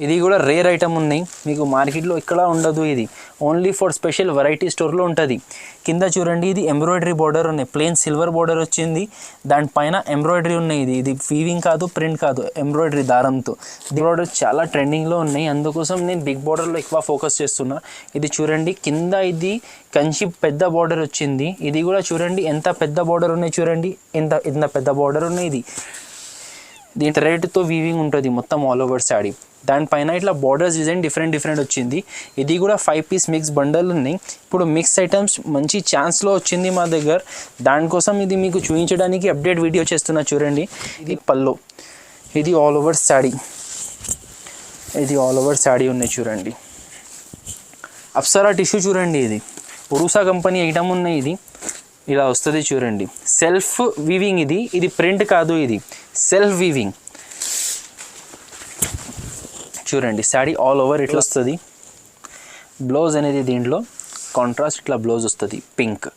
ఇది కూడా rare item ఉన్నాయి, మీకు మార్కెట్లో ఇక్కడ ఉండదు. ఇది ఓన్లీ ఫర్ స్పెషల్ వెరైటీ స్టోర్లో ఉంటుంది. కింద చూడండి, ఇది ఎంబ్రాయిడరీ బార్డర్ ఉన్నాయి, ప్లెయిన్ సిల్వర్ బార్డర్ వచ్చింది, దానిపైన ఎంబ్రాయిడరీ ఉన్నాయి. ఇది వీవింగ్ కాదు, ప్రింట్ కాదు, ఎంబ్రాయిడరీ దారంతో. ఈ బార్డర్ చాలా ట్రెండింగ్లో ఉన్నాయి, అందుకోసం నేను బిగ్ బార్డర్లో ఎక్కువ ఫోకస్ చేస్తున్నా. ఇది చూడండి, కింద ఇది కంచి పెద్ద బార్డర్ వచ్చింది. ఇది కూడా చూడండి ఎంత పెద్ద బార్డర్ ఉన్నాయి, చూడండి ఇంత పెద్ద బార్డర్ ఉన్నాయి. ఇది దీని థ్రెడ్తో వీవింగ్ ఉంటుంది మొత్తం ఆల్ ఓవర్ శారీ. దానిపైన ఇట్లా బార్డర్స్ డిజైన్ డిఫరెంట్ వచ్చింది. ఇది కూడా 5 పీస్ మిక్స్ బండల్ ఉన్నాయి. ఇప్పుడు మిక్స్ ఐటమ్స్ మంచి ఛాన్స్లో వచ్చింది మా దగ్గర, దానికోసం ఇది మీకు చూపించడానికి అప్డేట్ వీడియో చేస్తున్నా. చూడండి, ఇది పల్లో, ఇది ఆల్ ఓవర్ శారీ, ఇది ఆల్ ఓవర్ శారీ ఉన్నాయి. చూడండి, అప్సరా టిష్యూ చూడండి, ఇది ఉరుసా కంపెనీ ఐటమ్ ఉన్నాయి. ఇది ఇలా వస్తుంది చూడండి, సెల్ఫ్ వీవింగ్. ఇది ప్రింట్ కాదు, ఇది సెల్ఫ్ వీవింగ్. చూడండి, శారీ ఆల్ ఓవర్ ఇట్లా వస్తుంది. బ్లౌజ్ అనేది దీంట్లో కాంట్రాస్ట్ ఇట్లా బ్లౌజ్ వస్తుంది, పింక్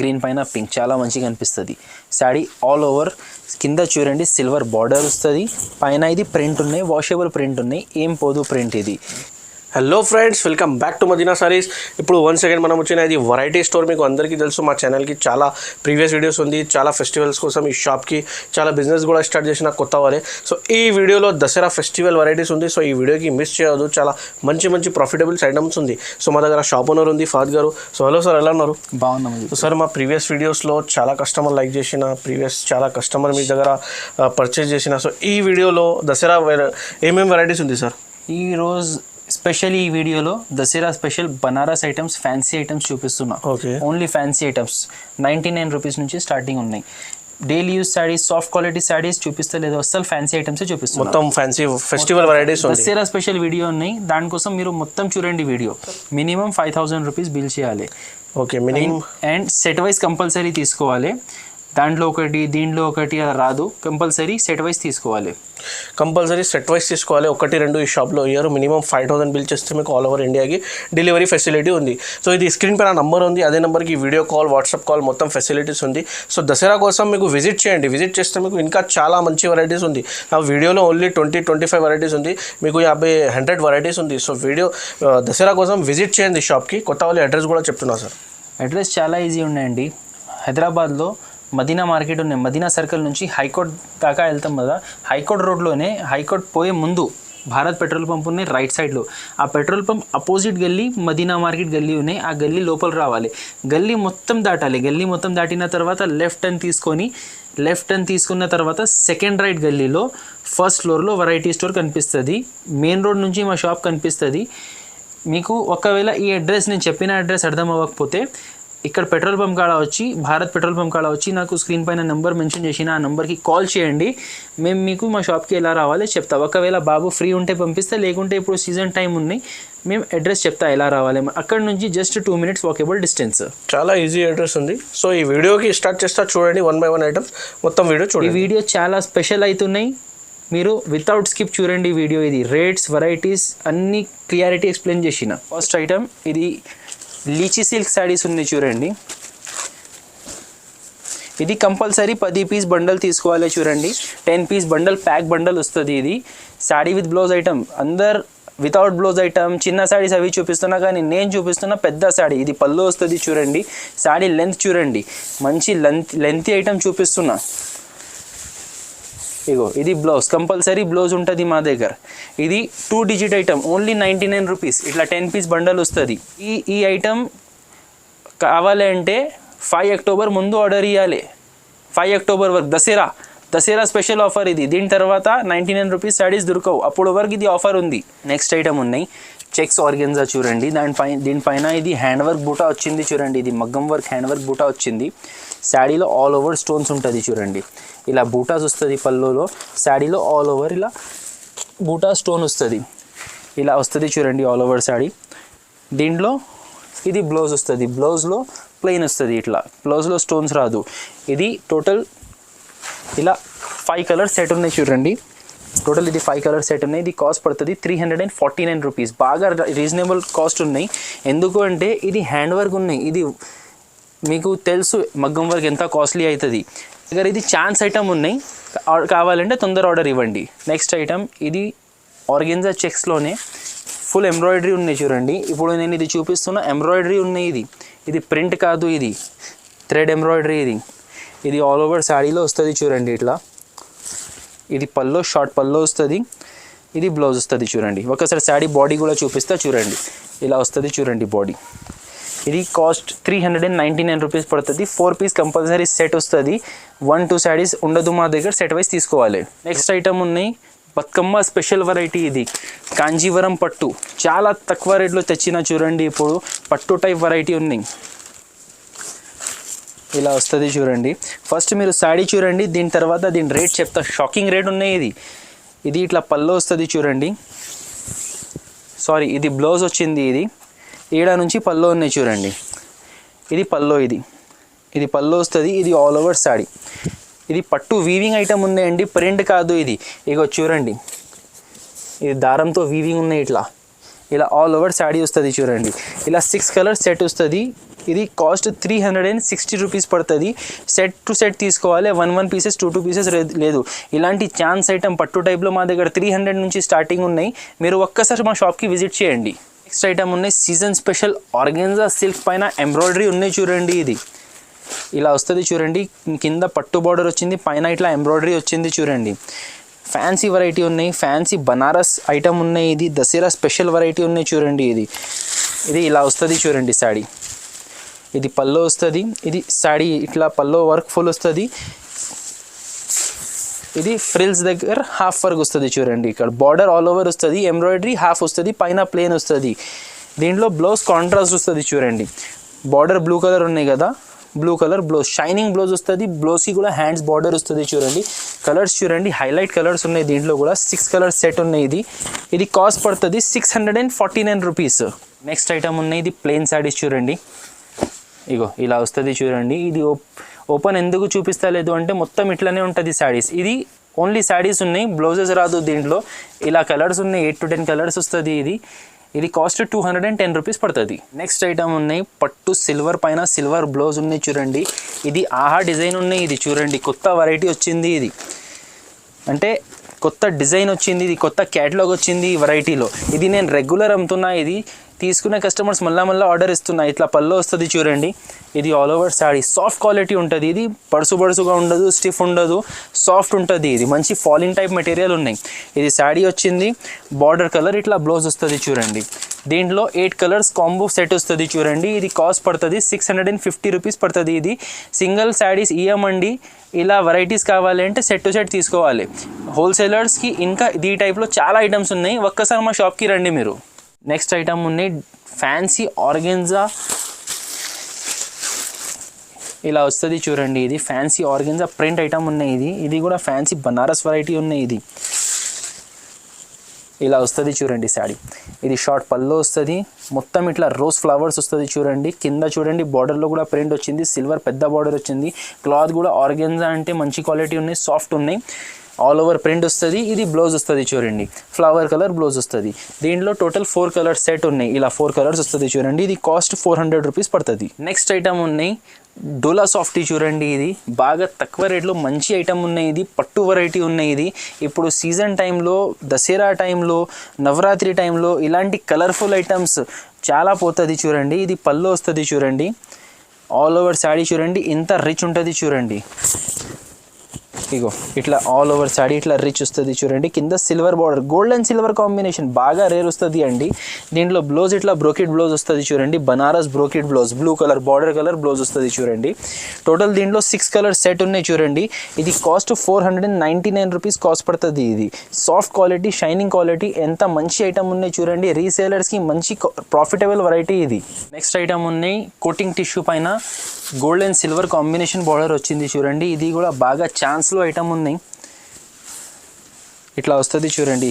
గ్రీన్ పైన పింక్, చాలా మంచిగా అనిపిస్తుంది. శారీ ఆల్ ఓవర్ కింద చూడండి సిల్వర్ బార్డర్ వస్తుంది, పైన ఇది ప్రింట్ ఉన్నాయి, వాషబుల్ ప్రింట్ ఉన్నాయి, ఏం పోదు ప్రింట్. ఇది hello friends, welcome back to Madina sarees. ఇప్పుడు వన్స్ అగైన్ మనం వచ్చిన ఇది వెరైటీ స్టోర్. మీకు అందరికీ తెలుసు, మా ఛానల్కి చాలా ప్రీవియస్ వీడియోస్ ఉంది, చాలా ఫెస్టివల్స్ కోసం ఈ షాప్కి చాలా బిజినెస్ కూడా స్టార్ట్ చేసిన కొత్త వాళ్ళే. సో ఈ వీడియోలో దసరా ఫెస్టివల్ వెరైటీస్ ఉంది. సో ఈ వీడియోకి మిస్ చేయదు, చాలా మంచి ప్రాఫిటబుల్స్ ఐటమ్స్ ఉంది. సో మా దగ్గర షాప్ ఓనర్ ఉంది, ఫాద్ గారు. సో హలో సార్, ఎలా ఉన్నారు? బాగున్నాము సార్. మా ప్రీవియస్ వీడియోస్లో చాలా కస్టమర్ లైక్ చేసిన, చాలా కస్టమర్ మీ దగ్గర పర్చేస్ చేసిన. సో ఈ వీడియోలో దసరా ఏమేమి వెరైటీస్ ఉంది సార్? ఈరోజు స్పెషల్ ఈ వీడియోలో Dasara special Banaras items, fancy items చూపిస్తున్నా. ఓన్లీ ఫ్యాన్సీ ఐటమ్స్ 99 రూపీస్ నుంచి స్టార్టింగ్ ఉన్నాయి. Daily use saris, soft quality saris చూపిస్తలేదు, అసలు ఫ్యాన్సీ ఐటమ్స్ చూపిస్తాను. మొత్తం fancy festival varieties Dasara special video ఉన్నాయి, దానికోసం మీరు మొత్తం చూడండి వీడియో. మినిమం 5000 రూపీస్ బిల్ చేయాలి. Okay, minimum. And set wise compulsory తీసుకోవాలి. దాంట్లో ఒకటి, దీంట్లో ఒకటి అలా రాదు, కంపల్సరీ సెట్ వైజ్ తీసుకోవాలి. కంపల్సరీ సెట్ వైజ్ తీసుకోవాలి. 1-2 ఈ షాప్లో ఇయర్ మినిమం 5000 బిల్ చేస్తే మీకు ఆల్ ఓవర్ ఇండియాకి డెలివరీ ఫెసిలిటీ ఉంది. సో ఇది స్క్రీన్ పైన నంబర్ ఉంది, అదే నెంబర్కి వీడియో కాల్, వాట్సాప్ కాల్ మొత్తం ఫెసిలిటీస్ ఉంది. సో దసరా కోసం మీకు విజిట్ చేయండి. విజిట్ చేస్తే మీకు ఇంకా చాలా మంచి వెరైటీస్ ఉంది. ఆ వీడియోలో ఓన్లీ 20-25 వెరైటీస్ ఉంది, మీకు 50-100 వెరైటీస్ ఉంది. సో వీడియో దసరా కోసం విజిట్ చేయండి షాప్కి. కొత్త వాళ్ళ అడ్రస్ కూడా చెప్తున్నా సార్. అడ్రస్ చాలా ఈజీ ఉన్నాయండి. హైదరాబాద్లో మదీనా మార్కెట్ ఉన్నాయి, మదీనా సర్కిల్ నుంచి హైకోర్ట్ దాకా వెళ్తాం కదా, హైకోర్ట్ రోడ్లోనే, హైకోర్ట్ పోయే ముందు భారత్ పెట్రోల్ పంప్ ఉన్నాయి రైట్ సైడ్లో. ఆ పెట్రోల్ పంప్ అపోజిట్ గల్లీ మదీనా మార్కెట్ గల్లీ ఉన్నాయి. ఆ గల్లీ లోపల రావాలి, గల్లీ మొత్తం దాటాలి. గల్లీ మొత్తం దాటిన తర్వాత లెఫ్ట్ టర్న్ తీసుకున్న తర్వాత సెకండ్ రైట్ గల్లీలో ఫస్ట్ ఫ్లోర్లో వెరైటీ స్టోర్ కనిపిస్తుంది. మెయిన్ రోడ్ నుంచి మా షాప్ కనిపిస్తుంది. మీకు ఒకవేళ ఈ అడ్రస్, నేను చెప్పిన అడ్రస్ అర్థం అవ్వకపోతే ఇక్కడ పెట్రోల్ పంప్ కాడ వచ్చి, భారత్ పెట్రోల్ పంప్ కాడ వచ్చి నాకు స్క్రీన్ పైన నెంబర్ మెన్షన్ చేసిన ఆ నెంబర్కి కాల్ చేయండి. మేము మీకు మా షాప్కి ఎలా రావాలి చెప్తా. ఒకవేళ బాబు ఫ్రీ ఉంటే పంపిస్తే, లేకుంటే ఇప్పుడు సీజన్ టైం ఉన్నాయి, మేము అడ్రస్ చెప్తా ఎలా రావాలి. అక్కడ నుంచి జస్ట్ 2 minutes వాకబుల్ డిస్టెన్స్. చాలా ఈజీ అడ్రస్ ఉంది. సో ఈ వీడియోకి స్టార్ట్ చేస్తా, చూడండి 1 by 1 ఐటమ్స్ మొత్తం వీడియో చూడండి. ఈ వీడియో చాలా స్పెషల్ అవుతున్నాయి, మీరు వితౌట్ స్కిప్ చూడండి వీడియో. ఇది రేట్స్, వెరైటీస్ అన్ని క్లియారిటీ ఎక్స్ప్లెయిన్ చేసిన. ఫస్ట్ ఐటమ్ ఇది లీచీ సిల్క్ శారీస్ ఉంది చూడండి. ఇది కంపల్సరీ 10 పీస్ బండల్ తీసుకోవాలి. చూడండి, 10 పీస్ బండల్, ప్యాక్ బండల్ వస్తుంది. ఇది శారీ విత్ బ్లౌజ్ ఐటమ్. అందరు వితౌట్ బ్లౌజ్ ఐటమ్, చిన్న శారీస్ అవి చూపిస్తున్నా, కానీ నేను చూపిస్తున్న పెద్ద శారీ. ఇది పళ్ళు వస్తుంది చూడండి. శారీ లెంత్ చూడండి, మంచి లెంతీ ఐటమ్ చూపిస్తున్నా. ఇగో ఇది బ్లౌజ్, కంపల్సరీ బ్లౌజ్ ఉంటుంది మా దగ్గర. ఇది 2 digit ఐటమ్, ఓన్లీ 99 రూపీస్. ఇట్లా 10 పీస్ బండల్ వస్తుంది. ఈ ఐటమ్ కావాలంటే 5 అక్టోబర్ ముందు ఆర్డర్ ఇవ్వాలి. 5 అక్టోబర్ వరకు దసరా స్పెషల్ ఆఫర్ ఇది. దీని తర్వాత 99 రూపీస్ శారీస్ దొరకవు, అప్పుడు వరకు ఇది ఆఫర్ ఉంది. నెక్స్ట్ ఐటమ్ ఉన్నాయి చెక్స్ ఆర్గెన్జా చూడండి. దీనిపైన ఇది హ్యాండ్ వర్క్ బూటా వచ్చింది చూడండి. ఇది మగ్గం వర్క్ హ్యాండ్ వర్క్ బూటా వచ్చింది. శారీలో ఆల్ ఓవర్ స్టోన్స్ ఉంటుంది చూడండి. ఇలా బూటాస్ వస్తుంది పళ్ళులో, శారీలో ఆల్ ఓవర్ ఇలా బూటా స్టోన్ వస్తుంది. ఇలా వస్తుంది చూడండి ఆల్ ఓవర్ శారీ. దీంట్లో ఇది బ్లౌజ్ వస్తుంది, బ్లౌజ్లో ప్లెయిన్ వస్తుంది. ఇట్లా బ్లౌజ్లో స్టోన్స్ రాదు. ఇది టోటల్ ఇలా 5 కలర్ సెట్ ఉన్నాయి చూడండి. టోటల్ ఇది 5 కలర్ సెట్ ఉన్నాయి. ఇది కాస్ట్ పడుతుంది 349 రూపీస్. బాగా రీజనబుల్ కాస్ట్ ఉన్నాయి. ఎందుకు అంటే ఇది హ్యాండ్ వర్క్ ఉన్నాయి. ఇది మీకు తెలుసు మగ్గం వర్క్ ఎంత కాస్ట్లీ అవుతుంది. దగ్గర ఇది ఛాన్స్ ఐటమ్ ఉన్నాయి, కావాలంటే తొందర ఆర్డర్ ఇవ్వండి. నెక్స్ట్ ఐటమ్ ఇది ఆర్గెన్జా చెక్స్లోనే ఫుల్ ఎంబ్రాయిడరీ ఉన్నాయి చూడండి. ఇప్పుడు నేను ఇది చూపిస్తున్న ఎంబ్రాయిడరీ ఉన్నాయి. ఇది ప్రింట్ కాదు, ఇది థ్రెడ్ ఎంబ్రాయిడరీ. ఇది ఆల్ ఓవర్ శారీలో వస్తుంది చూడండి. ఇట్లా ఇది పల్లో, షార్ట్ పల్లో వస్తుంది. ఇది బ్లౌజ్ వస్తుంది చూడండి. ఒకసారి శారీ బాడీ కూడా చూపిస్తా చూడండి. ఇలా వస్తుంది చూడండి బాడీ. ఇది కాస్ట్ 399 రూపీస్ పడుతుంది. 4 పీస్ కంపల్సరీ సెట్ వస్తుంది. 1-2 శారీస్ ఉండదు మా దగ్గర, సెట్ వైజ్ తీసుకోవాలి. నెక్స్ట్ ఐటమ్ ఉన్నాయి బతుకమ్మ స్పెషల్ వెరైటీ. ఇది కాంజీవరం పట్టు, చాలా తక్కువ రేట్లో తెచ్చిన చూడండి. ఇప్పుడు పట్టు టైప్ వెరైటీ ఉన్నాయి. ఇలా వస్తుంది చూడండి. ఫస్ట్ మీరు శారీ చూడండి, దీని తర్వాత దీని రేట్ చెప్తా. షాకింగ్ రేట్ ఉన్నాయి. ఇది ఇట్లా పల్లో వస్తుంది చూడండి. సారీ, ఇది బ్లౌజ్ వచ్చింది. ఇది 7 నుంచి పల్లో ఉన్నాయి చూడండి. ఇది పల్లో, ఇది పల్లో వస్తుంది. ఇది ఆల్ ఓవర్ శారీ. ఇది పట్టు వీవింగ్ ఐటమ్ ఉన్నాయండి, ప్రింట్ కాదు ఇది. ఇగో చూడండి, ఇది దారంతో వీవింగ్ ఉన్నాయి. ఇలా ఆల్ ఓవర్ శారీ వస్తుంది చూడండి. ఇలా 6 కలర్ సెట్ వస్తుంది. ఇది కాస్ట్ 360 రూపీస్ పడుతుంది. సెట్ టు సెట్ తీసుకోవాలి. 1 పీసెస్ 2 పీసెస్ లేదు. ఇలాంటి ఛాన్స్ ఐటమ్ పట్టు టైప్లో మా దగ్గర 300 నుంచి స్టార్టింగ్ ఉన్నాయి. మీరు ఒక్కసారి మా షాప్కి విజిట్ చేయండి. నెక్స్ట్ ఐటమ్ ఉన్నాయి సీజన్ స్పెషల్ ఆర్గెన్జా సిల్క్ పైన ఎంబ్రాయిడరీ ఉన్నాయి చూడండి. ఇది ఇలా వస్తుంది చూడండి. కింద పట్టు బార్డర్ వచ్చింది, పైన ఇట్లా ఎంబ్రాయిడరీ వచ్చింది చూడండి. ఫ్యాన్సీ వెరైటీ ఉన్నాయి, ఫ్యాన్సీ బనారస్ ఐటమ్ ఉన్నాయి. ఇది దసరా స్పెషల్ వెరైటీ ఉన్నాయి చూడండి. ఇది ఇలా వస్తుంది చూడండి శారీ. ఇది పల్లో వస్తుంది. ఇది శారీ ఇట్లా పల్లో వర్క్ ఫుల్ వస్తుంది. ఇది ఫ్రిల్స్ దగ్గర హాఫ్ వర్క్ వస్తుంది చూడండి. ఇక్కడ బార్డర్ ఆల్ ఓవర్ వస్తుంది, ఎంబ్రాయిడరీ హాఫ్ వస్తుంది, పైన ప్లేన్ వస్తుంది. దీంట్లో బ్లౌజ్ కాంట్రాస్ట్ వస్తుంది చూడండి. బార్డర్ బ్లూ కలర్ ఉన్నాయి కదా, blue colour blouse, shining blouse వస్తుంది. బ్లౌజ్కి కూడా హ్యాండ్స్ బార్డర్ వస్తుంది చూడండి. కలర్స్ చూడండి, హైలైట్ కలర్స్ ఉన్నాయి. దీంట్లో కూడా 6 కలర్ సెట్ ఉన్నాయి. ఇది కాస్ట్ పడుతుంది 649 రూపీస్. నెక్స్ట్ ఐటమ్ ఉన్నాయి. ఇది ప్లెయిన్ శారీస్ చూడండి. ఇగో ఇలా వస్తుంది చూడండి. ఇది ఓపెన్ ఎందుకు చూపిస్తలేదు అంటే మొత్తం ఇట్లానే ఉంటుంది శారీస్. ఇది ఓన్లీ శారీస్ ఉన్నాయి, బ్లౌజెస్ రాదు దీంట్లో. ఇలా కలర్స్ ఉన్నాయి, 8 to 10 కలర్స్ వస్తుంది. ఇది కాస్ట్ 210 రూపీస్ పడుతుంది. నెక్స్ట్ ఐటమ్ ఉన్నాయి పట్టు సిల్వర్ పైన సిల్వర్ బ్లౌజ్ ఉన్నాయి చూడండి. ఇది ఆహా డిజైన్ ఉన్నాయి. ఇది చూడండి, కొత్త వెరైటీ వచ్చింది. ఇది అంటే కొత్త డిజైన్ వచ్చింది. ఇది కొత్త క్యాటలాగ్ వచ్చింది ఈ వెరైటీలో. ఇది నేను రెగ్యులర్ అమ్ముతున్నా. ఇది తీసుకునే కస్టమర్స్ మళ్ళీ ఆర్డర్ ఇస్తున్నా. ఇట్లా పల్లో వస్తుంది చూడండి. ఇది all over sari, soft quality ఉంటుంది. ఇది పడుసుగా ఉండదు, స్టిఫ్ ఉండదు, సాఫ్ట్ ఉంటుంది. ఇది మంచి ఫాలింగ్ టైప్ మెటీరియల్ ఉన్నాయి. ఇది శారీ వచ్చింది, బార్డర్ కలర్, ఇట్లా బ్లౌజ్ వస్తుంది చూడండి. దీంట్లో 8 కలర్స్ కాంబో సెట్ వస్తుంది చూడండి. ఇది కాస్ట్ పడుతుంది 650 రూపీస్ పడుతుంది. ఇది సింగిల్ శారీస్ ఇవ్వమండి. ఇలా వెరైటీస్ కావాలంటే సెట్ టు సెట్ తీసుకోవాలి. హోల్సేలర్స్కి ఇంకా ఈ టైప్లో చాలా ఐటమ్స్ ఉన్నాయి. ఒక్కసారి మా షాప్కి రండి మీరు. నెక్స్ట్ ఐటమ్ ఉన్నాయి ఫ్యాన్సీ ఆర్గెన్జా. ఇలా వస్తుంది చూడండి. ఇది ఫ్యాన్సీ ఆర్గెన్జా ప్రింట్ ఐటమ్ ఉన్నాయి. ఇది కూడా ఫ్యాన్సీ బనారస్ వెరైటీ ఉన్నాయి. ఇది ఇలా వస్తుంది చూడండి శారీ. ఇది షార్ట్ పల్లో వస్తుంది. మొత్తం ఇట్లా రోజ్ ఫ్లవర్స్ వస్తుంది చూడండి. కింద చూడండి బార్డర్లో కూడా ప్రింట్ వచ్చింది, సిల్వర్ పెద్ద బార్డర్ వచ్చింది. క్లాత్ కూడా ఆర్గెన్జా అంటే మంచి క్వాలిటీ ఉన్నాయి, సాఫ్ట్ ఉన్నాయి. ఆల్ ఓవర్ ప్రింట్ వస్తుంది. ఇది బ్లౌజ్ వస్తుంది చూడండి, ఫ్లవర్ కలర్ బ్లౌజ్ వస్తుంది. దీంట్లో టోటల్ 4 కలర్ సెట్ ఉన్నాయి. ఇలా 4 కలర్స్ వస్తుంది చూడండి. ఇది కాస్ట్ 400 రూపీస్ పడుతుంది. నెక్స్ట్ ఐటమ్ ఉన్నాయి డోలా సాఫ్టీ చూడండి. ఇది బాగా తక్కువ రేట్లో మంచి ఐటమ్ ఉన్నాయి. ఇది పట్టు వెరైటీ ఉన్నాయి. ఇది ఇప్పుడు సీజన్ టైంలో, దసరా టైంలో, నవరాత్రి టైంలో ఇలాంటి కలర్ఫుల్ ఐటమ్స్ చాలా పోతుంది చూడండి. ఇది పల్లో వస్తుంది చూడండి. ఆల్ ఓవర్ శారీ చూడండి, ఇంత రిచ్ ఉంటుంది చూడండి. ఇగో ఇట్లా ఆల్ ఓవర్ శారీ ఇట్లా రిచ్ వస్తుంది చూడండి. కింద silver border, gold and silver combination బాగా రేర్ వస్తుంది అండి. దీంట్లో బ్లౌజ్ ఇట్లా బ్రోకెట్ బ్లౌజ్ వస్తుంది చూడండి. Banaras brocade blouse, blue colour border colour blouse వస్తుంది చూడండి. టోటల్ దీంట్లో 6 కలర్ సెట్ ఉన్నాయి చూడండి. ఇది కాస్ట్ 499 రూపీస్ కాస్ట్ పడుతుంది. ఇది సాఫ్ట్ క్వాలిటీ, షైనింగ్ క్వాలిటీ, ఎంత మంచి ఐటమ్ ఉన్నాయి చూడండి. రీసేలర్స్కి మంచి ప్రాఫిటబుల్ వెరైటీ ఇది. నెక్స్ట్ ఐటమ్ ఉన్నాయి కోటింగ్ టిష్యూ పైన gold and silver combination border వచ్చింది చూడండి. ఇది కూడా బాగా ఛాన్స్లో ఐటమ్ ఉన్నాయి. ఇట్లా వస్తుంది చూడండి.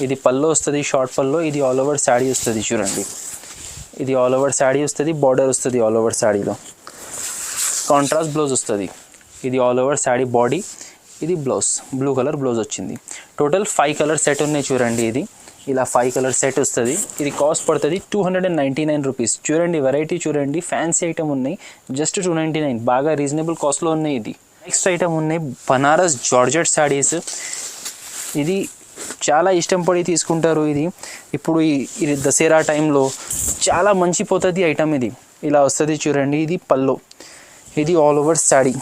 ఇది పల్లో వస్తుంది, షార్ట్ పల్లో. ఇది ఆల్ ఓవర్ శారీ వస్తుంది చూడండి. ఇది ఆల్ ఓవర్ శారీ వస్తుంది, బార్డర్ వస్తుంది ఆల్ ఓవర్ శారీలో. కాంట్రాస్ట్ బ్లౌజ్ వస్తుంది. ఇది ఆల్ ఓవర్ శారీ బాడీ. ఇది బ్లౌజ్, బ్లూ కలర్ బ్లౌజ్ వచ్చింది. టోటల్ 5 కలర్ సెట్ ఉన్నాయి చూడండి. ఇది ఇలా 5 కలర్ సెట్ వస్తుంది. ఇది కాస్ట్ పడుతుంది 299 రూపీస్. చూడండి వెరైటీ చూడండి, ఫ్యాన్సీ ఐటమ్ ఉన్నాయి. జస్ట్ 299, బాగా రీజనబుల్ కాస్ట్లో ఉన్నాయి. ఇది నెక్స్ట్ ఐటమ్ ఉన్నాయి బనారస్ జార్జెట్ శారీస్. ఇది చాలా ఇష్టం పడి తీసుకుంటారు. ఇది ఇప్పుడు ఇది దసరా టైంలో చాలా మంచి పోతుంది ఐటమ్. ఇది ఇలా వస్తుంది చూడండి. ఇది పల్లో, ఇది ఆల్ ఓవర్ శాడీ,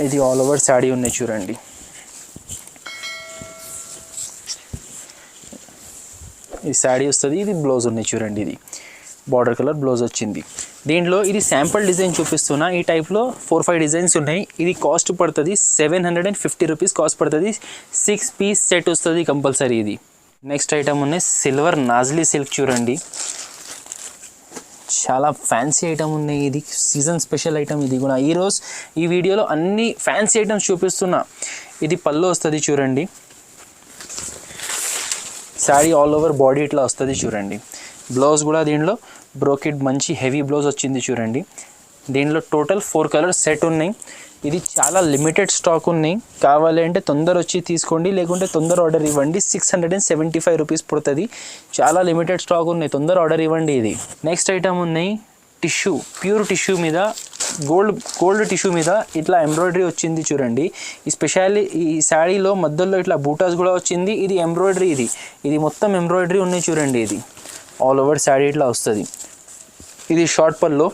ఇది ఆల్ ఓవర్ శాడీ ఉన్నాయి చూడండి. ఈ శాడీ వస్తుంది, ఇది బ్లౌజ్ ఉన్నాయి చూడండి. ఇది బార్డర్ కలర్ బ్లౌజ్ వచ్చింది. దీంట్లో ఇది శాంపుల్ డిజైన్ చూపిస్తున్నా. ఈ టైప్లో 4-5 డిజైన్స్ ఉన్నాయి. ఇది కాస్ట్ పడుతుంది 750 రూపీస్ కాస్ట్ పడుతుంది. 6 పీస్ సెట్ వస్తుంది కంపల్సరీ. ఇది నెక్స్ట్ ఐటమ్ ఉన్నాయి సిల్వర్ నాజ్లీ సిల్క్ చూడండి. చాలా ఫ్యాన్సీ ఐటమ్ ఉన్నాయి. ఇది సీజన్ స్పెషల్ ఐటమ్. ఇది కూడా ఈరోజు ఈ వీడియోలో అన్ని ఫ్యాన్సీ ఐటమ్స్ చూపిస్తున్నా. ఇది పళ్ళు వస్తుంది చూడండి. శారీ ఆల్ ఓవర్ బాడీ ఇట్లా వస్తుంది చూడండి. బ్లౌజ్ కూడా దీంట్లో బ్రోకెట్ మంచి హెవీ బ్లౌజ్ వచ్చింది చూడండి. దీంట్లో టోటల్ 4 కలర్స్ సెట్ ఉన్నాయి. ఇది చాలా లిమిటెడ్ స్టాక్ ఉన్నాయి. కావాలి అంటే తొందర వచ్చి తీసుకోండి, లేకుంటే తొందర ఆర్డర్ ఇవ్వండి. 675 రూపీస్ పడుతుంది. చాలా లిమిటెడ్ స్టాక్ ఉన్నాయి, తొందర ఆర్డర్ ఇవ్వండి. ఇది నెక్స్ట్ ఐటమ్ ఉన్నాయి టిష్యూ, ప్యూర్ టిష్యూ మీద గోల్డ్ టిష్యూ మీద ఇట్లా ఎంబ్రాయిడరీ వచ్చింది చూడండి. ఈ స్పెషల్లీ ఈ శారీలో మధ్యలో ఇట్లా బూటాస్ కూడా వచ్చింది. ఇది ఎంబ్రాయిడరీ, ఇది మొత్తం ఎంబ్రాయిడరీ ఉన్నాయి చూడండి. ఇది ఆల్ ఓవర్ శారీ ఇట్లా వస్తుంది. ఇది షార్ట్ పల్లో,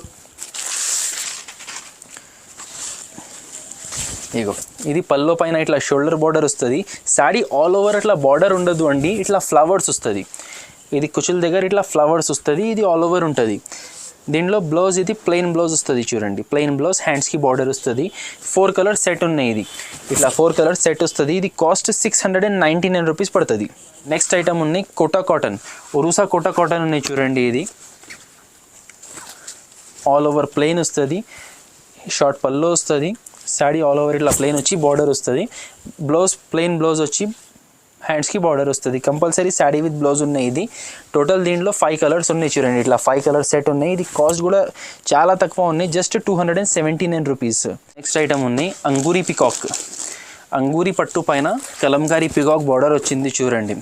ఇగో ఇది పల్లో పైన ఇట్లా షోల్డర్ బార్డర్ వస్తుంది. శారీ ఆల్ ఓవర్ ఇట్లా బార్డర్ ఉండదు అండి, ఇట్లా ఫ్లవర్స్ వస్తుంది. ఇది కుచుల దగ్గర ఇట్లా ఫ్లవర్స్ వస్తుంది. ఇది ఆల్ ఓవర్ ఉంటుంది. దీంట్లో బ్లౌజ్ ఇది ప్లెయిన్ బ్లౌజ్ వస్తుంది చూడండి. ప్లెయిన్ బ్లౌజ్, హ్యాండ్స్కి బార్డర్ వస్తుంది. 4 కలర్స్ సెట్ ఉన్నాయి. ఇది ఇట్లా 4 కలర్స్ సెట్ వస్తుంది. ఇది కాస్ట్ 699 రూపీస్ పడుతుంది. నెక్స్ట్ ఐటమ్ ఉన్నాయి కోటా కాటన్, ఒరుసా కోటా కాటన్ ఉన్నాయి చూడండి. ఇది ఆల్ ఓవర్ ప్లెయిన్ వస్తుంది. షార్ట్ పల్లో వస్తుంది. శారీ ఆల్ ఓవర్ ఇట్లా ప్లెయిన్ వచ్చి బార్డర్ వస్తుంది. బ్లౌజ్ ప్లెయిన్ బ్లౌజ్ వచ్చి హ్యాండ్స్కి బార్డర్ వస్తుంది. కంపల్సరీ శారీ విత్ బ్లౌజ్ ఉన్నాయి. ఇది టోటల్ దీంట్లో 5 కలర్స్ ఉన్నాయి చూడండి. ఇట్లా 5 కలర్స్ సెట్ ఉన్నాయి. ఇది కాస్ట్ కూడా చాలా తక్కువ ఉన్నాయి, జస్ట్ 279 రూపీస్. నెక్స్ట్ ఐటమ్ ఉన్నాయి అంగూరి పికాక్, అంగూరి పట్టు పైన కలంకారీ పికాక్ బార్డర్ వచ్చింది చూడండి.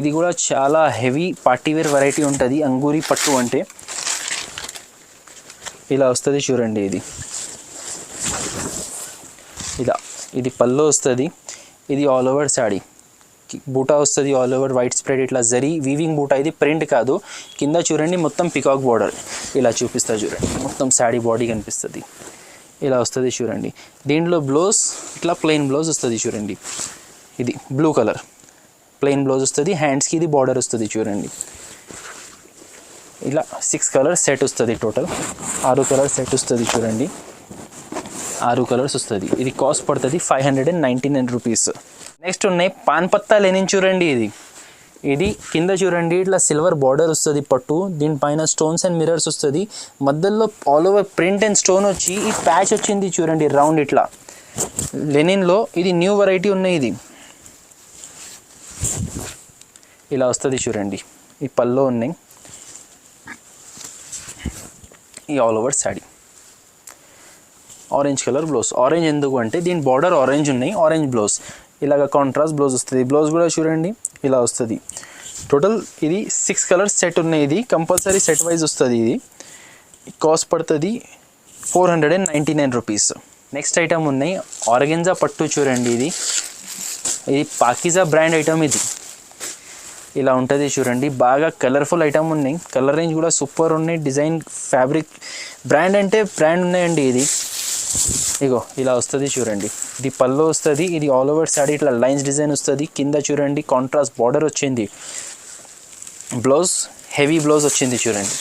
ఇది కూడా చాలా హెవీ పార్టీవేర్ వెరైటీ ఉంటుంది. అంగూరి పట్టు అంటే ఇలా వస్తుంది చూడండి. ఇది పల్లో వస్తుంది. ఇది ఆల్ ఓవర్ శారీ, బూటా వస్తుంది ఆల్ ఓవర్ వైట్ స్ప్రెడ్ ఇట్లా జరీ వీవింగ్ బూటా. ఇది ప్రింట్ కాదు. కింద చూడండి మొత్తం పికాక్ బార్డర్ ఇలా చూపిస్తా చూడండి. మొత్తం శారీ బాడీ కనిపిస్తుంది. ఇలా వస్తుంది చూడండి. దీంట్లో బ్లౌజ్ ఇట్లా ప్లెయిన్ బ్లౌజ్ వస్తుంది చూడండి. ఇది బ్లూ కలర్ ప్లెయిన్ బ్లౌజ్ వస్తుంది. హ్యాండ్స్కి ఇది బార్డర్ వస్తుంది చూడండి. ఇలా 6 కలర్స్ సెట్ వస్తుంది. టోటల్ 6 కలర్స్ సెట్ వస్తుంది చూడండి. 6 కలర్స్ వస్తుంది. ఇది కాస్ట్ పడుతుంది 599 రూపీస్. నెక్స్ట్ ఉన్నాయి పాన్ పత్తా లెనిన్ చూడండి. ఇది కింద చూడండి ఇట్లా సిల్వర్ బార్డర్ వస్తుంది పట్టు. దీనిపైన స్టోన్స్ అండ్ మిరర్స్ వస్తుంది. మధ్యలో all over print and stone వచ్చి ఈ ప్యాచ్ వచ్చింది చూడండి రౌండ్ ఇట్లా. లెనిన్లో ఇది న్యూ వెరైటీ ఉన్నాయి. ఇది ఇలా వస్తుంది చూడండి. ఈ పల్లో ఉన్నాయి. ఈ all over sari orange colour blouse. Orange ఎందుకు అంటే దీని బార్డర్ ఆరెంజ్ ఉన్నాయి. ఆరెంజ్ బ్లౌజ్ ఇలాగ కాంట్రాస్ట్ బ్లౌజ్ వస్తుంది. బ్లౌజ్ కూడా చూడండి ఇలా వస్తుంది. టోటల్ ఇది 6 కలర్స్ సెట్ ఉన్నాయి. ఇది కంపల్సరీ సెట్ వైజ్ వస్తుంది. ఇది కాస్ట్ పడుతుంది 499 రూపీస్. నెక్స్ట్ ఐటమ్ ఉన్నాయి ఆర్గెన్జా పట్టు చూడండి. ఇది పాకిజా బ్రాండ్ ఐటమ్. ఇది ఇలా ఉంటుంది చూడండి. బాగా కలర్ఫుల్ ఐటమ్ ఉన్నాయి. కలర్ రేంజ్ కూడా సూపర్ ఉన్నాయి. డిజైన్ ఫ్యాబ్రిక్ బ్రాండ్ అంటే బ్రాండ్ ఉన్నాయండి. ఇది ఇగో ఇలా వస్తుంది చూడండి. ఇది పల్లో వస్తుంది. ఇది ఆల్ ఓవర్ శారీ ఇట్లా లైన్స్ డిజైన్ వస్తుంది. కింద చూడండి కాంట్రాస్ట్ బార్డర్ వచ్చింది. బ్లౌజ్ హెవీ బ్లౌజ్ వచ్చింది చూడండి.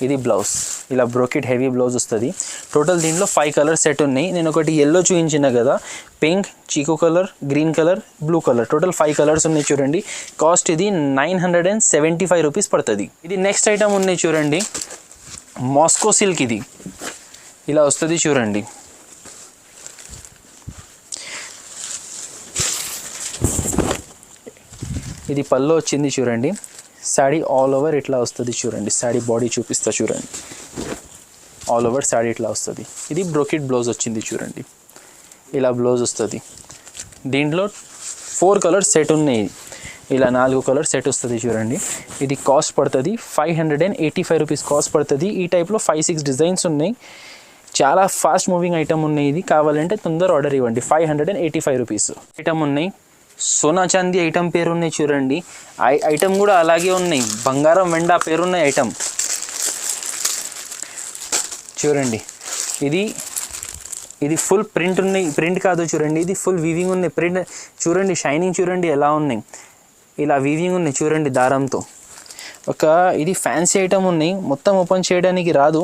ఇది బ్లౌజ్ ఇలా బ్రోకెట్ హెవీ బ్లౌజ్ వస్తుంది. టోటల్ దీంట్లో 5 కలర్స్ సెట్ ఉన్నాయి. నేను ఒకటి ఎల్లో చూపించిన కదా, pink, chikoo colour, green colour, blue colour. Total 5 colours ఉన్నాయి చూడండి. కాస్ట్ ఇది 975 రూపీస్ పడుతుంది. ఇది నెక్స్ట్ ఐటమ్ ఉన్నాయి చూడండి మాస్కో సిల్క్. ఇది ఇలా వస్తుంది చూడండి. ఇది పల్లో వచ్చింది చూడండి. శారీ ఆల్ ఓవర్ ఇట్లా వస్తుంది చూడండి. శారీ బాడీ చూపిస్తా చూడండి. ఆల్ ఓవర్ శారీ ఇట్లా వస్తుంది. ఇది బ్రోకెట్ బ్లౌజ్ వచ్చింది చూడండి. ఇలా బ్లౌజ్ వస్తుంది. దీంట్లో 4 కలర్స్ సెట్ ఉన్నాయి. ఇలా 4 కలర్ సెట్ వస్తుంది చూడండి. ఇది కాస్ట్ పడుతుంది 585 రూపీస్ కాస్ట్ పడుతుంది. ఈ టైప్లో 5-6 డిజైన్స్ ఉన్నాయి. చాలా ఫాస్ట్ మూవింగ్ ఐటమ్ ఉన్నాయి. ఇది కావాలంటే తొందర ఆర్డర్ ఇవ్వండి. 585 రూపీస్. ఐటమ్ ఉన్నాయి సోనా చాందీ ఐటమ్ పేరు ఉన్నాయి చూడండి. ఐటమ్ కూడా అలాగే ఉన్నాయి, బంగారం వెండి పేరున్న ఐటమ్ చూడండి. ఇది ఫుల్ ప్రింట్ ఉన్నాయి, ప్రింట్ కాదు చూడండి, ఇది ఫుల్ వీవింగ్ ఉన్నాయి. ప్రింట్ చూడండి, షైనింగ్ చూడండి ఎలా ఉన్నాయి, ఇలా వీవింగ్ ఉన్నాయి చూడండి దారంతో. ఇది ఫ్యాన్సీ ఐటమ్ ఉన్నాయి, మొత్తం ఓపెన్ చేయడానికి రాదు,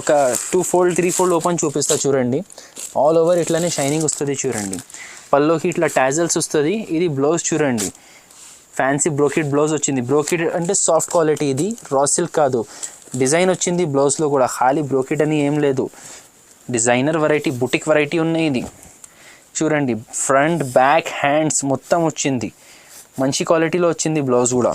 ఒక 2 fold 3 fold ఓపెన్ చూపిస్తా చూడండి. ఆల్ ఓవర్ ఇట్లానే షైనింగ్ వస్తుంది చూడండి. పల్లోకి ఇట్లా టాజల్స్ వస్తుంది. ఇది బ్లౌజ్ చూడండి, ఫ్యాన్సీ బ్రోకెట్ బ్లౌజ్ వచ్చింది. బ్రోకెట్ అంటే సాఫ్ట్ క్వాలిటీ, ఇది రా సిల్క్ కాదు. డిజైన్ వచ్చింది బ్లౌజ్లో కూడా, ఖాళీ బ్రోకెట్ అని ఏం లేదు. డిజైనర్ వెరైటీ, బుటిక్ వెరైటీ ఉన్నాయి. ఇది చూడండి, ఫ్రంట్ బ్యాక్ హ్యాండ్స్ మొత్తం వచ్చింది, మంచి క్వాలిటీలో వచ్చింది బ్లౌజ్ కూడా.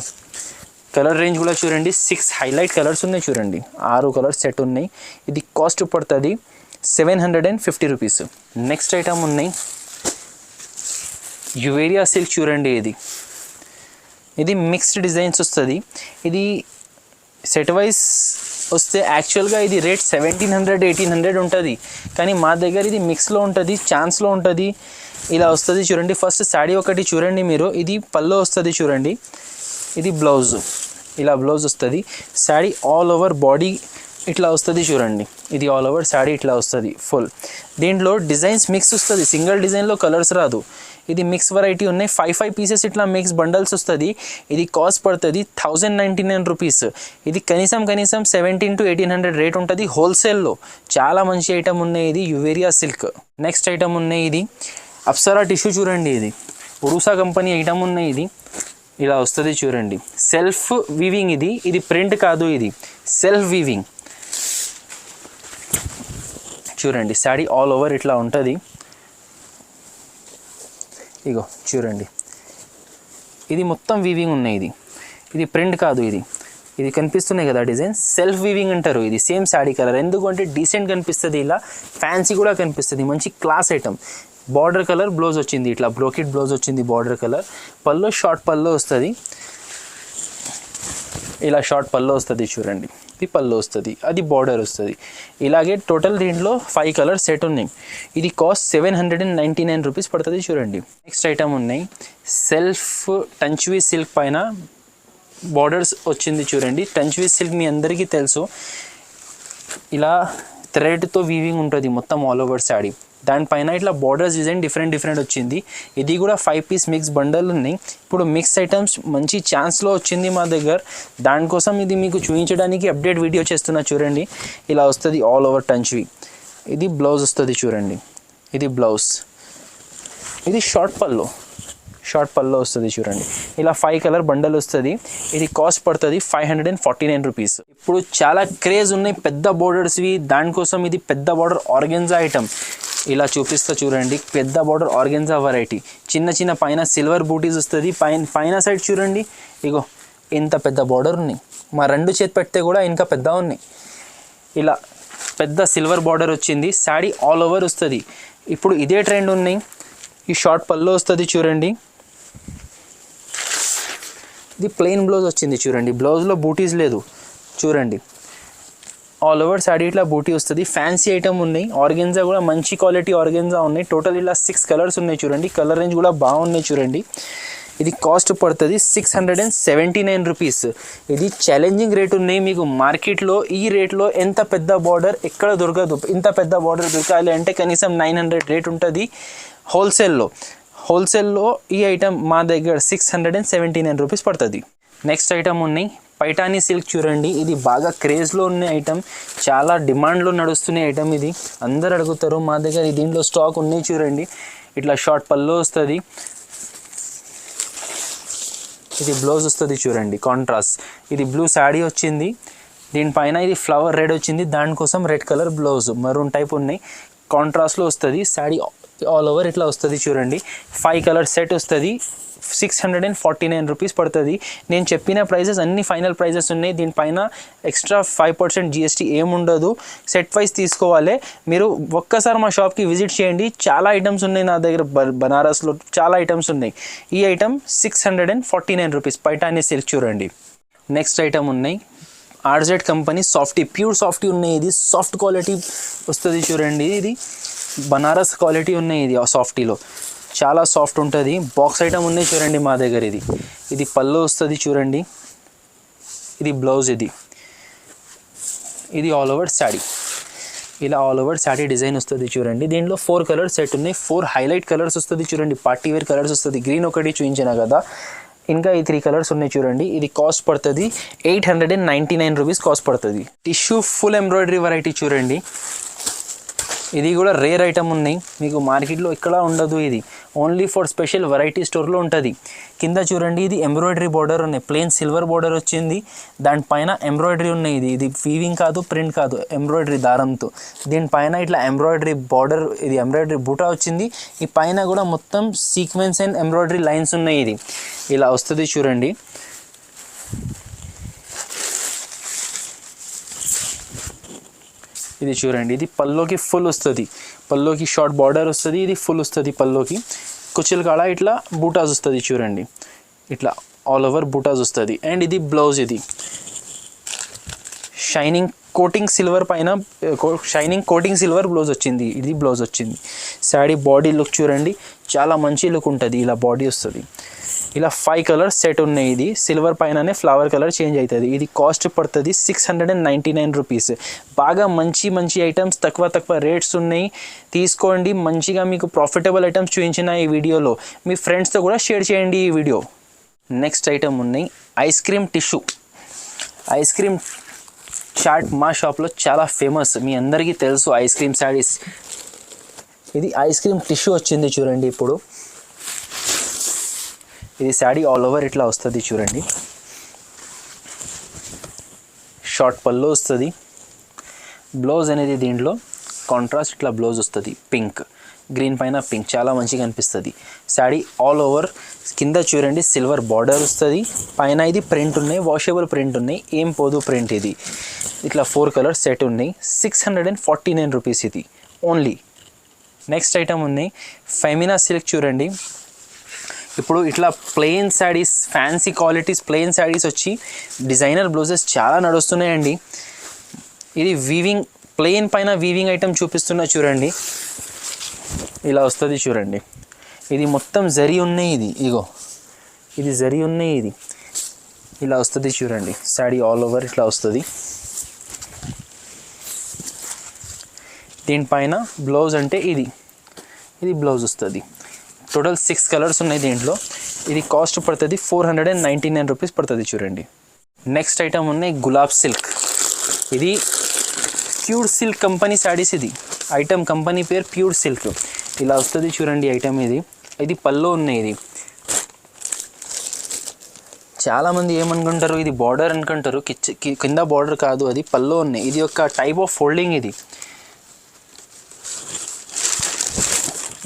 కలర్ రేంజ్ కూడా చూడండి, 6 హైలైట్ కలర్స్ ఉన్నాయి చూడండి, 6 కలర్స్ సెట్ ఉన్నాయి. ఇది కాస్ట్ పడుతుంది 750 రూపీస్. నెక్స్ట్ ఐటమ్ ఉన్నాయి యువేరియా సిల్క్ చూడండి. ఇది మిక్స్డ్ డిజైన్స్ వస్తుంది. ఇది సెట్ వైజ్ వస్తే యాక్చువల్గా ఇది రేట్ 1700 1800 ఉంటుంది, కానీ మా దగ్గర ఇది మిక్స్లో ఉంటుంది, ఛాన్స్లో ఉంటుంది. ఇలా వస్తుంది చూడండి. ఫస్ట్ శాడీ ఒకటి చూడండి మీరు, ఇది పల్లో వస్తుంది చూడండి, ఇది బ్లౌజ్, ఇలా బ్లౌజ్ వస్తుంది. శాడీ ఆల్ ఓవర్ బాడీ ఇట్లా వస్తుంది చూడండి, ఇది ఆల్ ఓవర్ శాడీ ఇట్లా వస్తుంది ఫుల్. దీంట్లో డిజైన్స్ మిక్స్ వస్తుంది, సింగిల్ డిజైన్లో కలర్స్ రాదు. ఇది మిక్స్ వెరైటీ ఉన్నాయి, 5 పీసెస్ ఇట్లా మిక్స్ బండల్స్ వస్తుంది. ఇది కాస్ట్ పడుతుంది 1099 రూపీస్. ఇది కనీసం 1700 to 1800 రేట్ ఉంటుంది హోల్సేల్లో. చాలా మంచి ఐటమ్ ఉన్నాయి. ఇది యువేరియా సిల్క్. నెక్స్ట్ ఐటమ్ ఉన్నాయి, ఇది అప్సరా టిష్యూ చూడండి, ఇది ఉరుసా కంపెనీ ఐటమ్ ఉన్నాయి. ఇది ఇలా వస్తుంది చూడండి, సెల్ఫ్ వీవింగ్. ఇది ప్రింట్ కాదు, ఇది సెల్ఫ్ వీవింగ్ చూడండి. శాడీ ఆల్ ఓవర్ ఇట్లా ఉంటుంది. ఇగో చూడండి, ఇది మొత్తం వీవింగ్ ఉన్నాయి. ఇది ప్రింట్ కాదు, ఇది కనిపిస్తున్నాయి కదా డిజైన్, సెల్ఫ్ వీవింగ్ అంటారు. ఇది సేమ్ శాడీ కలర్, ఎందుకంటే డీసెంట్ కనిపిస్తుంది, ఇలా ఫ్యాన్సీ కూడా కనిపిస్తుంది, మంచి class item. Border colour blouse వచ్చింది, ఇట్లా బ్రోకెట్ బ్లౌజ్ వచ్చింది, బార్డర్ కలర్. పల్లో షార్ట్ పల్లో వస్తుంది, ఇలా షార్ట్ పల్లో వస్తుంది చూడండి. ఇది పల్లో వస్తుంది, అది బార్డర్ వస్తుంది. ఇలాగే టోటల్ దీంట్లో 5 కలర్ సెట్ ఉన్నాయి. ఇది కాస్ట్ 799 రూపీస్ పడుతుంది చూడండి. నెక్స్ట్ ఐటమ్ ఉన్నాయి, సెల్ఫ్ టంచ్వీ సిల్క్ పైన బార్డర్స్ వచ్చింది చూడండి. టంచ్వీ సిల్క్ మీ అందరికీ తెలుసు, ఇలా థ్రెడ్తో వీవింగ్ ఉంటుంది మొత్తం ఆల్ ఓవర్ శాడీ. దానిపైన ఇట్లా బార్డర్స్ డిజైన్ డిఫరెంట్ వచ్చింది. ఇది కూడా 5 పీస్ మిక్స్ బండల్ ఉన్నాయి. ఇప్పుడు మిక్స్ ఐటమ్స్ మంచి ఛాన్స్లో వచ్చింది మా దగ్గర, దానికోసం ఇది మీకు చూపించడానికి అప్డేట్ వీడియో చేస్తున్నా చూడండి. ఇలా వస్తుంది ఆల్ ఓవర్ టంచ్వి. ఇది బ్లౌజ్ వస్తుంది చూడండి, ఇది బ్లౌజ్. ఇది షార్ట్ పల్లో వస్తుంది చూడండి. ఇలా 5 కలర్ బండల్ వస్తుంది. ఇది కాస్ట్ పడుతుంది 549 రూపీస్. ఇప్పుడు చాలా క్రేజ్ ఉన్నాయి పెద్ద బోర్డర్స్వి, దానికోసం ఇది పెద్ద బార్డర్ ఆర్గెన్జా ఐటమ్. ఇలా చూపిస్తా చూడండి, పెద్ద బార్డర్ ఆర్గెన్జా వెరైటీ. చిన్న పైన సిల్వర్ బూటీస్ వస్తుంది. పైన సైడ్ చూడండి, ఇగో ఇంత పెద్ద బార్డర్ ఉన్నాయి. మా 2 చేతి పెడితే కూడా ఇంకా పెద్ద ఉన్నాయి. ఇలా పెద్ద సిల్వర్ బార్డర్ వచ్చింది. శాడీ ఆల్ ఓవర్ వస్తుంది. ఇప్పుడు ఇదే ట్రెండ్ ఉన్నాయి. ఈ షార్ట్ పల్లో వస్తుంది చూడండి. ఇది ప్లెయిన్ బ్లౌజ్ వచ్చింది చూడండి, బ్లౌజ్లో బూటీస్ లేదు చూడండి. ఆల్ ఓవర్ శాడీ ఇట్లా బూటీ వస్తుంది. ఫ్యాన్సీ ఐటమ్ ఉన్నాయి. ఆర్గెన్జా కూడా మంచి క్వాలిటీ ఆర్గెన్జా ఉన్నాయి. టోటల్ ఇలా 6 కలర్స్ ఉన్నాయి చూడండి. కలర్ రేంజ్ కూడా బాగున్నాయి చూడండి. ఇది కాస్ట్ పడుతుంది 679 రూపీస్. ఇది ఛాలెంజింగ్ రేట్ ఉన్నాయి మీకు మార్కెట్లో. ఈ రేట్లో ఎంత పెద్ద బార్డర్ ఎక్కడ దొరకదు. ఇంత పెద్ద బార్డర్ దొరకాలి అంటే కనీసం 900 రేట్ ఉంటుంది హోల్సేల్లో. ఈ ఐటమ్ మా దగ్గర 679 రూపీస్ పడుతుంది. నెక్స్ట్ ఐటమ్ ఉన్నాయి పైఠానీ సిల్క్ చూడండి. ఇది బాగా క్రేజ్లో ఉన్న ఐటమ్, చాలా డిమాండ్లో నడుస్తున్న ఐటమ్. ఇది అందరు అడుగుతారు మా దగ్గర. దీంట్లో స్టాక్ ఉన్నాయి చూడండి. ఇట్లా షార్ట్ పల్లో వస్తుంది. ఇది బ్లౌజ్ వస్తుంది చూడండి కాంట్రాస్ట్. ఇది బ్లూ శాడీ వచ్చింది, దీనిపైన ఇది ఫ్లవర్ రెడ్ వచ్చింది, దానికోసం red colour blouse maroon type ఉన్నాయి. కాంట్రాస్ట్లో వస్తుంది. శాడీ ఆల్ ఓవర్ ఇట్లా వస్తుంది చూడండి. 5 కలర్ సెట్ వస్తుంది. 649 రూపీస్ పడుతుంది. నేను చెప్పిన ప్రైజెస్ అన్ని ఫైనల్ ప్రైజెస్ ఉన్నాయి. దీనిపైన ఎక్స్ట్రా 5% GST ఏముండదు. సెట్ వైజ్ తీసుకోవాలి. మీరు ఒక్కసారి మా షాప్కి విజిట్ చేయండి. చాలా ఐటమ్స్ ఉన్నాయి నా దగ్గర. బనారస్లో చాలా ఐటమ్స్ ఉన్నాయి. ఈ ఐటమ్ 649 రూపీస్ పైఠానీ సిల్క్ చూడండి. నెక్స్ట్ ఐటమ్ ఉన్నాయి RZ company softy, pure softy ఉన్నాయి. ఇది సాఫ్ట్ క్వాలిటీ వస్తుంది చూడండి. ఇది బనారస్ క్వాలిటీ ఉన్నాయి. ఇది సాఫ్టీలో చాలా సాఫ్ట్ ఉంటుంది. బాక్స్ ఐటమ్ ఉన్నాయి చూడండి మా దగ్గర. ఇది పళ్ళు వస్తుంది చూడండి. ఇది బ్లౌజ్. ఇది ఆల్ ఓవర్ శారీ. ఇలా ఆల్ ఓవర్ శారీ డిజైన్ వస్తుంది చూడండి. దీంట్లో 4 కలర్స్ సెట్ ఉన్నాయి. 4 హైలైట్ కలర్స్ వస్తుంది చూడండి. పార్టీ వేర్ కలర్స్ వస్తుంది. గ్రీన్ ఒకటి చూపించిన కదా, ఇంకా ఈ 3 కలర్స్ ఉన్నాయి చూడండి. ఇది కాస్ట్ పడుతుంది 899 రూపీస్ కాస్ట్ పడుతుంది. టిష్యూ ఫుల్ ఎంబ్రాయిడరీ వెరైటీ చూడండి. ఇది కూడా రేర్ ఐటమ్ ఉన్నాయి, మీకు మార్కెట్లో ఎక్కడ ఉండదు. ఇది ఓన్లీ ఫర్ స్పెషల్ వెరైటీ స్టోర్లో ఉంటుంది. కింద చూడండి, ఇది ఎంబ్రాయిడరీ బార్డర్ ఉన్నాయి. ప్లెయిన్ సిల్వర్ బార్డర్ వచ్చింది, దానిపైన ఎంబ్రాయిడరీ ఉన్నాయి. ఇది వీవింగ్ కాదు, ప్రింట్ కాదు, ఎంబ్రాయిడరీ దారంతో. దీనిపైన ఇట్లా ఎంబ్రాయిడరీ బార్డర్, ఇది ఎంబ్రాయిడరీ బూటా వచ్చింది. ఈ పైన కూడా మొత్తం సీక్వెన్స్ అండ్ ఎంబ్రాయిడరీ లైన్స్ ఉన్నాయి. ఇది ఇలా వస్తుంది చూడండి. ఇది చూడండి, ఇది పల్లోకి ఫుల్ వస్తుంది. పల్లోకి షార్ట్ బార్డర్ వస్తుంది. ఇది ఫుల్ వస్తుంది పల్లోకి. కుచ్చుల కాడ ఇట్లా బూటాస్ వస్తుంది చూడండి. ఇట్లా ఆల్ ఓవర్ బూటాస్ వస్తుంది. అండ్ ఇది బ్లౌజ్. ఇది షైనింగ్ కోటింగ్ సిల్వర్ పైన షైనింగ్ కోటింగ్ సిల్వర్ బ్లౌజ్ వచ్చింది. ఇది బ్లౌజ్ వచ్చింది. శారీ బాడీ లుక్ చూడండి, చాలా మంచి లుక్ ఉంటుంది. ఇలా బాడీ వస్తుంది. ఇలా 5 కలర్స్ సెట్ ఉన్నాయి. ఇది సిల్వర్ పైననే ఫ్లవర్ కలర్ చేంజ్ అవుతుంది. ఇది కాస్ట్ పడుతుంది 699 రూపీస్. బాగా మంచి ఐటమ్స్, తక్కువ రేట్స్ ఉన్నాయి. తీసుకోండి, మంచిగా మీకు ప్రాఫిటబుల్ ఐటమ్స్ చూపించిన ఈ వీడియోలో. మీ ఫ్రెండ్స్తో కూడా షేర్ చేయండి ఈ వీడియో. నెక్స్ట్ ఐటమ్ ఉన్నాయి ice cream tissue. Ice cream chaat మా షాప్లో చాలా ఫేమస్, మీ అందరికీ తెలుసు. Ice cream sarees. ఇది ఐస్ క్రీమ్ టిష్యూ వచ్చింది చూడండి. ఇప్పుడు ఇది శారీ ఆల్ ఓవర్ ఇట్లా వస్తుంది చూడండి. షార్ట్ పళ్ళు వస్తుంది. బ్లౌజ్ అనేది దీంట్లో కాంట్రాస్ట్ ఇట్లా బ్లౌజ్ వస్తుంది. పింక్, గ్రీన్ పైన పింక్, చాలా మంచిగా అనిపిస్తుంది. శారీ ఆల్ ఓవర్ కింద చూడండి సిల్వర్ బార్డర్ వస్తుంది. పైన ఇది ప్రింట్ ఉన్నాయి, వాషబుల్ ప్రింట్ ఉన్నాయి, ఏం పోదు ప్రింట్. ఇది ఇట్లా 4 కలర్స్ సెట్ ఉన్నాయి. 649 రూపీస్ ఇది ఓన్లీ. నెక్స్ట్ ఐటమ్ ఉన్నాయి ఫెమినా సిల్క్ చూడండి. ఇప్పుడు ఇట్లా plain saris, fancy qualities plain saris వచ్చి డిజైనర్ బ్లౌజెస్ చాలా నడుస్తున్నాయండి. ఇది వీవింగ్, ప్లెయిన్ పైన వీవింగ్ ఐటమ్ చూపిస్తున్నా చూడండి. ఇలా వస్తుంది చూడండి. ఇది మొత్తం జరీ ఉన్నాయి. ఇది జరీ ఉన్నాయి. ఇది ఇలా వస్తుంది చూడండి. శారీ ఆల్ ఓవర్ ఇట్లా వస్తుంది. దీనిపైన బ్లౌజ్ అంటే ఇది బ్లౌజ్ వస్తుంది. టోటల్ 6 కలర్స్ ఉన్నాయి దీంట్లో. ఇది కాస్ట్ పడుతుంది 499 రూపీస్ పడుతుంది చూడండి. నెక్స్ట్ ఐటమ్ ఉన్నాయి గులాబ్ సిల్క్. ఇది ప్యూర్ సిల్క్ కంపెనీ శారీస్. ఇది ఐటమ్ కంపెనీ పేరు ప్యూర్ సిల్క్. ఇలా వస్తుంది చూడండి ఐటమ్. ఇది పళ్ళు ఉన్నాయి. ఇది చాలామంది ఏమనుకుంటారు, ఇది బార్డర్ అనుకుంటారు. కింద బార్డర్ కాదు, అది పళ్ళు ఉన్నాయి. ఇది ఒక టైప్ ఆఫ్ ఫోల్డింగ్. ఇది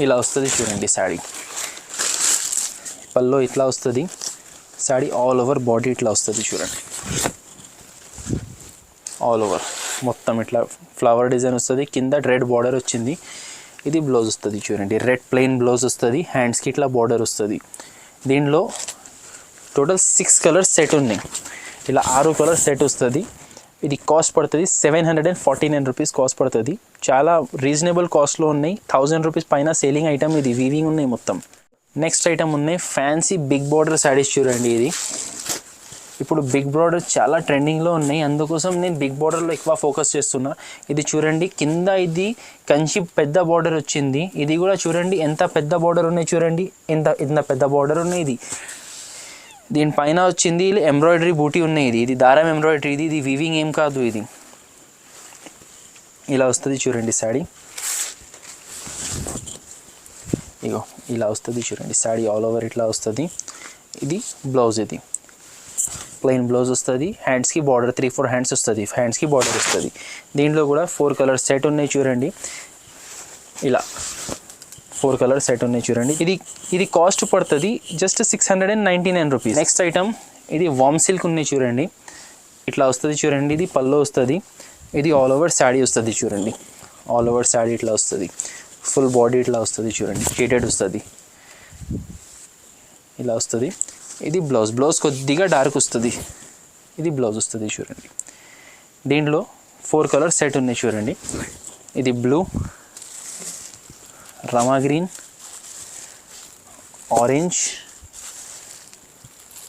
ఇలా వస్తుంది చూడండి. శారీ పళ్ళు ఇట్లా వస్తుంది. శారీ ఆల్ ఓవర్ బాడీ ఇట్లా వస్తుంది చూడండి. ఆల్ ఓవర్ మొత్తం ఇట్లా ఫ్లవర్ డిజైన్ వస్తుంది. కింద రెడ్ బార్డర్ వచ్చింది. ఇది బ్లౌజ్ వస్తుంది చూడండి. రెడ్ ప్లెయిన్ బ్లౌజ్ వస్తుంది. హ్యాండ్స్కి ఇట్లా బార్డర్ వస్తుంది. దీనిలో టోటల్ 6 కలర్స్ సెట్ ఉన్నాయి. ఇలా 6 కలర్స్ సెట్ వస్తుంది. ఇది కాస్ట్ పడుతుంది 749 రూపీస్ కాస్ట్ పడుతుంది. చాలా రీజనబుల్ కాస్ట్లో ఉన్నాయి. 1000 రూపీస్ పైన సేలింగ్ ఐటమ్. ఇది వీవింగ్ ఉన్నాయి మొత్తం. నెక్స్ట్ ఐటమ్ ఉన్నాయి ఫ్యాన్సీ బిగ్ బార్డర్ శారీస్ చూడండి. ఇది ఇప్పుడు బిగ్ బార్డర్ చాలా ట్రెండింగ్లో ఉన్నాయి, అందుకోసం నేను బిగ్ బార్డర్లో ఎక్కువ ఫోకస్ చేస్తున్నా. ఇది చూడండి, కింద ఇది కంచి పెద్ద బార్డర్ వచ్చింది. ఇది కూడా చూడండి ఎంత పెద్ద బార్డర్ ఉన్నాయి చూడండి. ఇంత పెద్ద బార్డర్ ఉన్నాయి. ఇది దీనిపైన వచ్చింది ఎంబ్రాయిడరీ బూటీ ఉన్నాయి. ఇది దారం ఎంబ్రాయిడరీ. ఇది వీవింగ్ ఏం కాదు. ఇది ఇలా వస్తుంది చూడండి శారీ. ఇలా వస్తుంది చూడండి. శారీ ఆల్ ఓవర్ ఇట్లా వస్తుంది. ఇది బ్లౌజ్. ఇది ప్లెయిన్ బ్లౌజ్ వస్తుంది. హ్యాండ్స్కి బార్డర్ 3-4 హ్యాండ్స్ వస్తుంది. హ్యాండ్స్కి బార్డర్ వస్తుంది. దీంట్లో కూడా 4 కలర్స్ సెట్ ఉన్నాయి చూడండి. ఇలా 4 కలర్స్ సెట్ ఉన్నాయి చూడండి. ఇది కాస్ట్ పడుతుంది జస్ట్ 699 రూపీస్. నెక్స్ట్ ఐటమ్ ఇది వామ్ సిల్క్ ఉన్నాయి చూడండి. ఇట్లా వస్తుంది చూడండి. ఇది పళ్ళు వస్తుంది. ఇది ఆల్ ఓవర్ శారీ వస్తుంది చూడండి. ఆల్ ఓవర్ శారీ ఇట్లా వస్తుంది. ఫుల్ బాడీ ఇట్లా వస్తుంది చూడండి. షేడెడ్ వస్తుంది. ఇలా వస్తుంది. ఇది బ్లౌజ్ కొద్దిగా డార్క్ వస్తుంది. ఇది బ్లౌజ్ వస్తుంది చూడండి. దీంట్లో 4 కలర్స్ సెట్ ఉన్నాయి చూడండి. ఇది బ్లూ, రమా green, orange,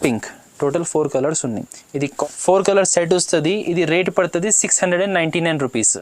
pink, total 4 colours ఉన్నాయి. ఇది 4 కలర్ సెట్ వస్తుంది. ఇది రేట్ పడుతుంది 699 రూపీస్.